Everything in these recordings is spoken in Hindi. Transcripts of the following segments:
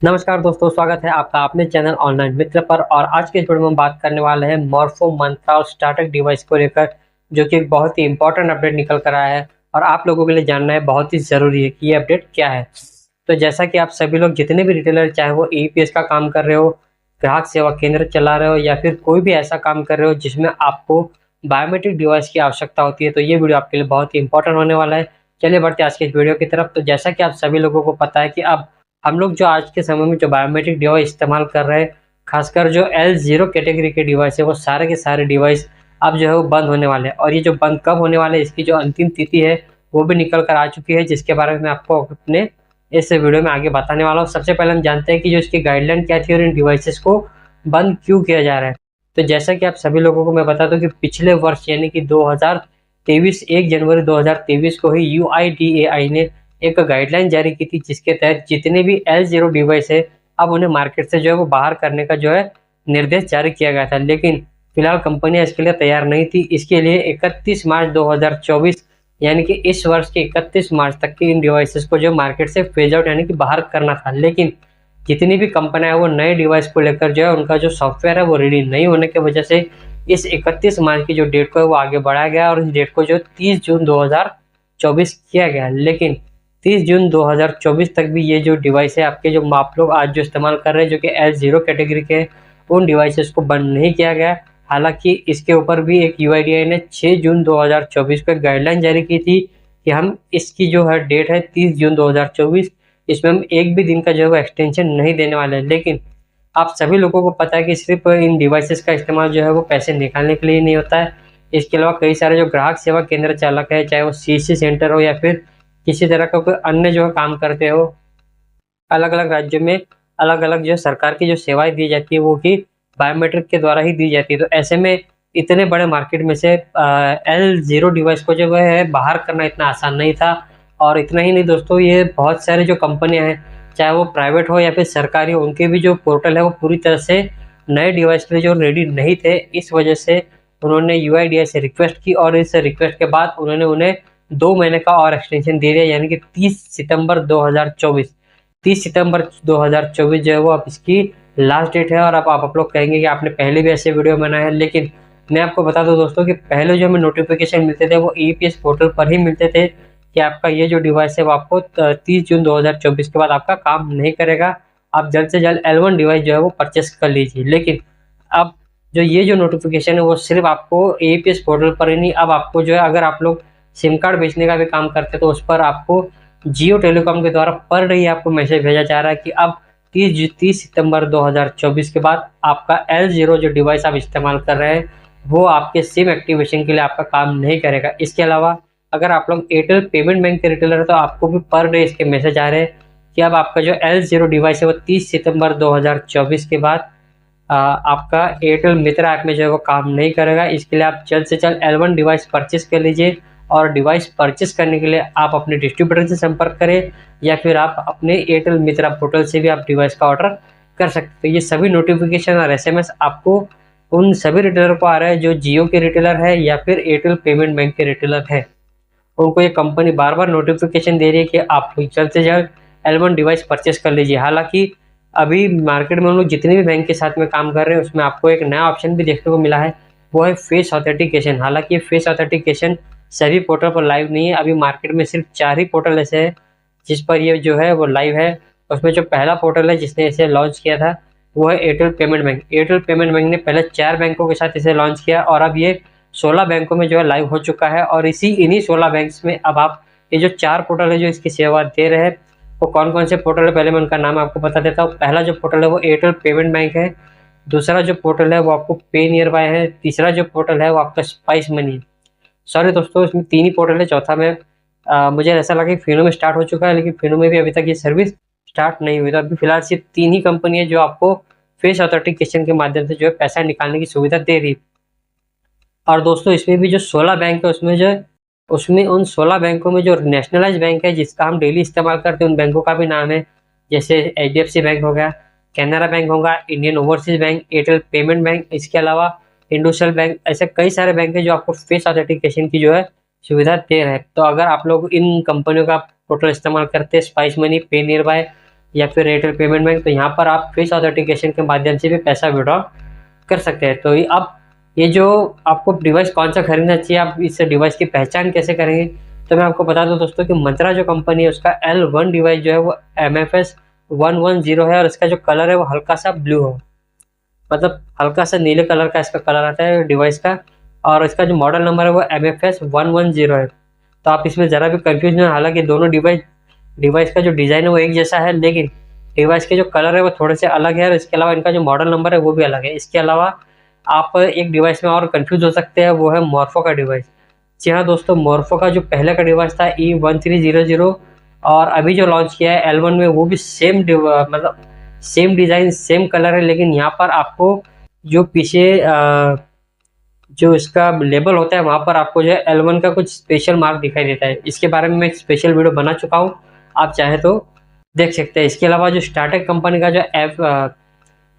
नमस्कार दोस्तों, स्वागत है आपका अपने चैनल ऑनलाइन मित्र पर। और आज के इस वीडियो में हम बात करने वाले हैं मॉर्फो मंत्रा और स्टार्टअप डिवाइस को लेकर, जो कि एक बहुत ही इंपॉर्टेंट अपडेट निकल कर आया है और आप लोगों के लिए जानना है बहुत ही ज़रूरी है कि ये अपडेट क्या है। तो जैसा कि आप सभी लोग जितने भी रिटेलर, चाहे वो ईपीएस का काम कर रहे हो, ग्राहक सेवा केंद्र चला रहे हो या फिर कोई भी ऐसा काम कर रहे हो जिसमें आपको बायोमेट्रिक डिवाइस की आवश्यकता होती है, तो ये वीडियो आपके लिए बहुत ही इंपॉर्टेंट होने वाला है। चलिए बढ़ते हैं आज के इस वीडियो की तरफ। तो जैसा कि आप सभी लोगों को पता है कि अब हम लोग जो आज के समय में जो बायोमेट्रिक डिवाइस इस्तेमाल कर रहे हैं, खासकर जो L0 कैटेगरी के डिवाइस है, वो सारे के सारे डिवाइस अब जो है वो बंद होने वाले हैं। और ये जो बंद कब होने वाले हैं, इसकी जो अंतिम तिथि है वो भी निकल कर आ चुकी है, जिसके बारे में मैं आपको अपने इस वीडियो में आगे बताने वाला हूँ। सबसे पहले हम जानते हैं कि जो इसकी गाइडलाइन क्या थी और इन डिवाइसेस को बंद क्यों किया जा रहा है। तो जैसा कि आप सभी लोगों को मैं बता दूं कि पिछले वर्ष यानी कि 2023 1 जनवरी 2023 को ही UIDAI ने एक गाइडलाइन जारी की थी, जिसके तहत जितने भी L0 डिवाइस है अब उन्हें मार्केट से जो है वो बाहर करने का जो है निर्देश जारी किया गया था। लेकिन फिलहाल कंपनियां इसके लिए तैयार नहीं थी। इसके लिए 31 मार्च 2024 यानी कि इस वर्ष के 31 मार्च तक के इन डिवाइसेस को जो मार्केट से फेज आउट यानी कि बाहर करना था। लेकिन जितनी भी कंपनियां हैं वो नए डिवाइस को लेकर जो है उनका जो सॉफ्टवेयर है वो रेडी नहीं होने की वजह से इस 31 मार्च की जो डेट को है वो आगे बढ़ाया गया और इस डेट को जो 30 जून 2024 किया गया। लेकिन 30 जून 2024 तक भी ये जो डिवाइस है आपके, जो आप लोग आज जो इस्तेमाल कर रहे हैं, जो कि L0 कैटेगरी के, उन डिवाइसेस को बंद नहीं किया गया। हालांकि इसके ऊपर भी एक UIDAI ने 6 जून 2024 को एक गाइडलाइन जारी की थी कि हम इसकी जो है डेट है 30 जून 2024, इसमें हम एक भी दिन का जो है वो एक्सटेंशन नहीं देने वाले हैं। लेकिन आप सभी लोगों को पता है कि सिर्फ इन डिवाइसेस का इस्तेमाल जो है वो पैसे निकालने के लिए नहीं होता है। इसके अलावा कई सारे जो ग्राहक सेवा केंद्र चालक है, चाहे वो CC सेंटर हो या फिर किसी तरह का कोई अन्य जो है काम करते हो, अलग अलग राज्यों में अलग अलग जो सरकार की जो सेवाएं दी जाती है वो भी बायोमेट्रिक के द्वारा ही दी जाती है। तो ऐसे में इतने बड़े मार्केट में से L0 डिवाइस को जो है बाहर करना इतना आसान नहीं था। और इतना ही नहीं दोस्तों, ये बहुत सारे जो कंपनियां हैं, चाहे वो प्राइवेट हो या फिर सरकारी हो, उनके भी जो पोर्टल है वो पूरी तरह से नए डिवाइस के लिए जो रेडी नहीं थे। इस वजह से उन्होंने UIDAI से रिक्वेस्ट की और इस रिक्वेस्ट के बाद उन्होंने उन्हें 2 महीने का और एक्सटेंशन दे दिया, यानी कि 30 सितंबर 2024। 30 सितंबर 2024 जो है वो अब इसकी लास्ट डेट है। और अब आप लोग कहेंगे कि आपने पहले भी ऐसे वीडियो बनाए हैं, लेकिन मैं आपको बता दूं दोस्तों कि पहले जो हमें नोटिफिकेशन मिलते थे वो EPS पोर्टल पर ही मिलते थे कि आपका ये जो डिवाइस है वो आपको 30 जून 2024 के बाद आपका काम नहीं करेगा, आप जल्द से जल्द L1 डिवाइस जो है वो परचेस कर लीजिए। लेकिन अब जो ये जो नोटिफिकेशन है वो सिर्फ आपको EPS पोर्टल पर ही नहीं, अब आपको जो है अगर आप लोग सिम कार्ड बेचने का भी काम करते हैं तो उस पर आपको जियो टेलीकॉम के द्वारा पर डे आपको मैसेज भेजा जा रहा है कि अब 30 सितंबर 2024 के बाद आपका L0 जो डिवाइस आप इस्तेमाल कर रहे हैं वो आपके सिम एक्टिवेशन के लिए आपका काम नहीं करेगा। इसके अलावा अगर आप लोग एयरटेल पेमेंट बैंक के रिटेलर है तो आपको भी पर डे इसके मैसेज आ रहे हैं कि अब आपका जो L0 डिवाइस है वो 30 सितंबर 2024 के बाद आपका एयरटेल मित्र ऐप में जो है वो काम नहीं करेगा। इसके लिए आप जल्द से जल्द L1 डिवाइस परचेस कर लीजिए। और डिवाइस परचेस करने के लिए आप अपने डिस्ट्रीब्यूटर से संपर्क करें या फिर आप अपने एयरटेल मित्रा पोर्टल से भी आप डिवाइस का ऑर्डर कर सकते हैं। ये सभी नोटिफिकेशन और SMS आपको उन सभी रिटेलर को आ रहा है जो जियो के रिटेलर है या फिर एयरटेल पेमेंट बैंक के रिटेलर है। उनको ये कंपनी बार बार नोटिफिकेशन दे रही है कि आप जल्द से जल्द L1 डिवाइस परचेस कर लीजिए। हालांकि अभी मार्केट में हम लोग जितने भी बैंक के साथ में काम कर रहे हैं उसमें आपको एक नया ऑप्शन भी देखने को मिला है, वो है फेस ऑथेंटिकेशन। हालांकि ये फेस ऑथेंटिकेशन सभी पोर्टल पर लाइव नहीं है। अभी मार्केट में सिर्फ 4 ही पोर्टल ऐसे हैं जिस पर ये जो है वो लाइव है। उसमें जो पहला पोर्टल है जिसने इसे लॉन्च किया था वो है Airtel payment bank. Airtel payment bank ने पहले 4 बैंकों के साथ इसे लॉन्च किया और अब ये 16 बैंकों में जो है लाइव हो चुका है। और इन्हीं 16 बैंक्स में अब आप ये जो 4 पोर्टल है जो इसकी सेवा दे रहे हैं, वो कौन कौन से पोर्टल है पहले मैं उनका नाम आपको बता देता हूँ। पहला जो पोर्टल है वो एयरटेल पेमेंट बैंक है, दूसरा जो पोर्टल है वो आपको पे नियर बाय है, तीसरा जो पोर्टल है वो आपका स्पाइस मनी है। सॉरी दोस्तों, इसमें 3 ही पोर्टल है, चौथा में मुझे ऐसा लगा कि फिनो में स्टार्ट हो चुका है, लेकिन फिनो में भी अभी तक ये सर्विस स्टार्ट नहीं हुई। तो अभी फिलहाल सिर्फ 3 ही कंपनी है जो आपको फेस ऑथेंटिकेशन के माध्यम से जो है पैसा निकालने की सुविधा दे रही है। और दोस्तों इसमें भी जो 16 बैंक है उसमें जो है उसमें उन 16 बैंकों में जो नेशनलाइज बैंक है जिसका हम डेली इस्तेमाल करते हैं उन बैंकों का भी नाम है, जैसे HDFC बैंक हो गया, कैनरा बैंक होगा, Indian overseas bank, Airtel payment bank, इसके अलावा इंडसइंड बैंक। ऐसे कई सारे बैंक है जो आपको फेस ऑथेंटिकेशन की जो है सुविधा दे रहे हैं। तो अगर आप लोग इन कंपनियों का पोर्टल इस्तेमाल करते हैं, स्पाइस मनी, पे नियर बाय या फिर एयरटेल पेमेंट बैंक, तो यहाँ पर आप फेस ऑथेंटिकेशन के माध्यम से भी पैसा विड्रॉ कर सकते हैं। तो अब ये जो आपको डिवाइस कौन सा खरीदना चाहिए, आप इस डिवाइस की पहचान कैसे करेंगे, तो मैं आपको बता दूं दोस्तों कि मंत्रा जो कंपनी है उसका L1 डिवाइस जो है वो MFS 110 है और इसका जो कलर है वो हल्का सा ब्लू है, मतलब हल्का सा नीले कलर का इसका कलर आता है डिवाइस का, और इसका जो मॉडल नंबर है वो MFS 110 है। तो आप इसमें ज़रा भी कंफ्यूज नहीं हो, हालांकि दोनों डिवाइस का जो डिज़ाइन है वो एक जैसा है, लेकिन डिवाइस के जो कलर है वो थोड़े से अलग है और इसके अलावा इनका जो मॉडल नंबर है वो भी अलग है। इसके अलावा आप एक डिवाइस में और कंफ्यूज हो सकते हैं, वो है मॉर्फो का डिवाइस। जी हाँ दोस्तों, मॉर्फो का जो पहले का डिवाइस था E1300 और अभी जो लॉन्च किया है L1 में, वो भी सेम मतलब सेम डिज़ाइन सेम कलर है, लेकिन यहाँ पर आपको जो पीछे जो इसका लेबल होता है वहाँ पर आपको जो है L1 का कुछ स्पेशल मार्क दिखाई देता है। इसके बारे में मैं एक स्पेशल वीडियो बना चुका हूँ, आप चाहे तो देख सकते हैं। इसके अलावा जो स्टार्टेक कंपनी का जो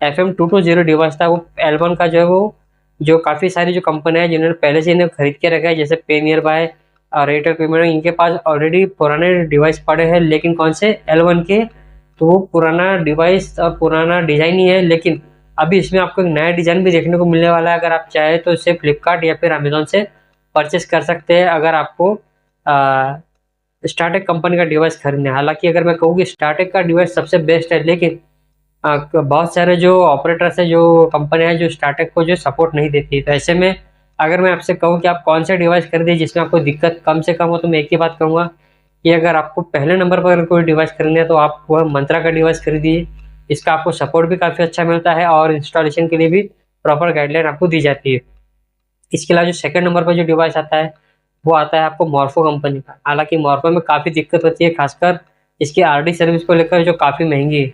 FM220 डिवाइस था वो L1 का जो है वो जो काफ़ी सारी जो कंपनियाँ हैं जिन्होंने पहले से इन्हें खरीद के रखा है, जैसे पे नियर बाय और एयरटेल पेमेंट, इनके पास ऑलरेडी पुराने डिवाइस पड़े हैं, लेकिन कौन से L1 के, तो वो पुराना डिवाइस और पुराना डिज़ाइन ही है, लेकिन अभी इसमें आपको एक नया डिज़ाइन भी देखने को मिलने वाला है। अगर आप चाहें तो इसे फ्लिपकार्ट या फिर अमेजोन से परचेस कर सकते हैं अगर आपको स्टार्टेक कंपनी का डिवाइस खरीदना है। हालांकि अगर मैं कहूँ कि स्टार्टेक का डिवाइस सबसे बेस्ट है, लेकिन बहुत सारे जो ऑपरेटर्स है, जो कंपनियां हैं जो स्टार्टेक को जो सपोर्ट नहीं देती, तो ऐसे में अगर मैं आपसे कहूँ कि आप कौन सा डिवाइस खरीदिए जिसमें आपको दिक्कत कम से कम हो, तो मैं एक ही बात कहूँगा कि अगर आपको पहले नंबर पर अगर कोई डिवाइस खरीदना है तो आप वह मंत्रा का डिवाइस खरीदिए। इसका आपको सपोर्ट भी काफ़ी अच्छा मिलता है और इंस्टॉलेशन के लिए भी प्रॉपर गाइडलाइन आपको दी जाती है। इसके अलावा जो सेकंड नंबर पर जो डिवाइस आता है वो आता है आपको मॉर्फो कंपनी का। हालांकि मॉर्फो में काफ़ी दिक्कत होती है, खासकर इसकी RD सर्विस को लेकर जो काफ़ी महंगी है।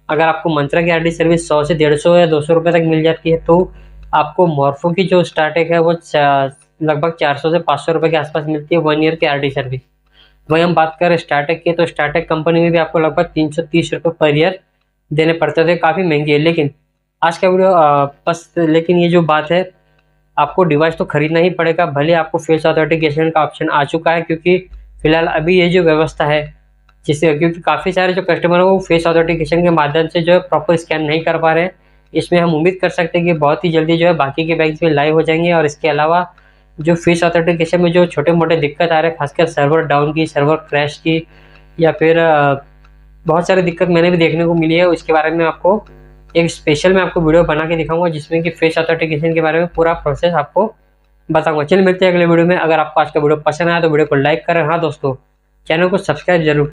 अगर आपको मंत्रा की RD सर्विस 100 से 150 या 200 रुपये तक मिल जाती है, तो आपको मॉर्फो की जो स्टार्टेक है वो लगभग 400 से 500 रुपये के आसपास मिलती है 1 ईयर की RD सर्विस। वही हम बात करें स्टार्टेक की, तो स्टार्टेक कंपनी में भी आपको लगभग 330 रुपये पर ईयर देने पड़ते थे, काफ़ी महंगी है। लेकिन आज का वीडियो बस, लेकिन ये जो बात है, आपको डिवाइस तो खरीदना ही पड़ेगा, भले आपको फेस ऑथेंटिकेशन का ऑप्शन आ चुका है, क्योंकि फिलहाल अभी ये जो व्यवस्था है जिससे, क्योंकि काफ़ी सारे जो कस्टमर है वो फेस ऑथेंटिकेशन के माध्यम से जो है प्रॉपर स्कैन नहीं कर पा रहे हैं। इसमें हम उम्मीद कर सकते हैं कि बहुत ही जल्दी जो है बाकी के बैंक्स में लाइव हो जाएंगे। और इसके अलावा जो फेस ऑथेंटिकेशन में जो छोटे मोटे दिक्कत आ रहे हैं, खासकर सर्वर डाउन की, सर्वर क्रैश की, या फिर बहुत सारी दिक्कत मैंने भी देखने को मिली है, उसके बारे में आपको एक स्पेशल मैं आपको वीडियो बना के दिखाऊंगा, जिसमें कि फेस ऑथेंटिकेशन के बारे में पूरा प्रोसेस आपको बताऊंगा। चलिए मिलते हैं अगले वीडियो में। अगर आपको आज का वीडियो पसंद आया तो वीडियो को लाइक करें। हाँ दोस्तों, चैनल को सब्सक्राइब जरूर